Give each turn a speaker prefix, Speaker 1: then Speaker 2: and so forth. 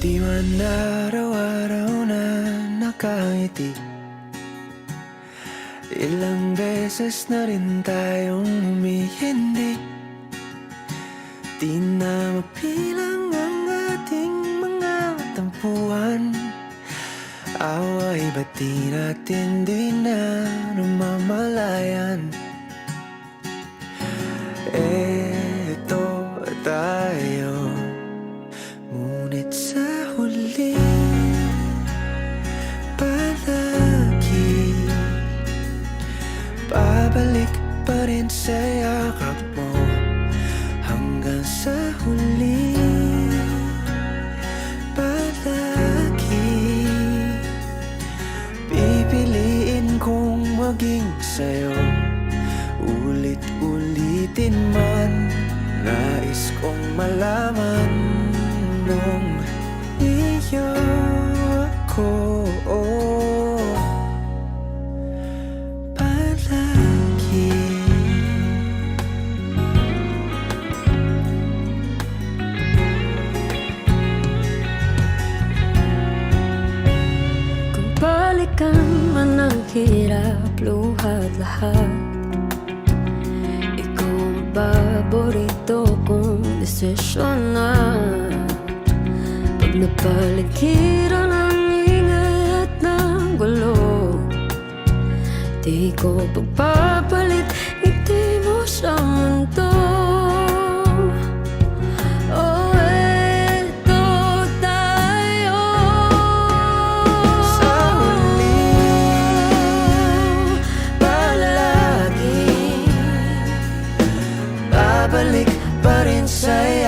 Speaker 1: Di man araw-araw na nakangiti, ilang beses na rin tayong humihindi. Di na mapilang ang ating mga tampuhan. Away ba't di natin di na namamalayan? Eto tayo, ngunit sa huli palagi babalik pa rin sa yakap mo. Hanggang sa huli palagi pipiliin kong maging sa'yo. Ulit-ulitin man, nais kong malaman nung iyo ako palagi.
Speaker 2: Kung balikan man ang hirap, luhat lahat, ikaw ang paborito kong desisyon na. Pag napaligiran ang ingay at ng gulo, di ko pagpapalit ngiti mo sa mundo. Oh, eto tayo.
Speaker 1: Sa huli palagi babalik pa rin sa'yo.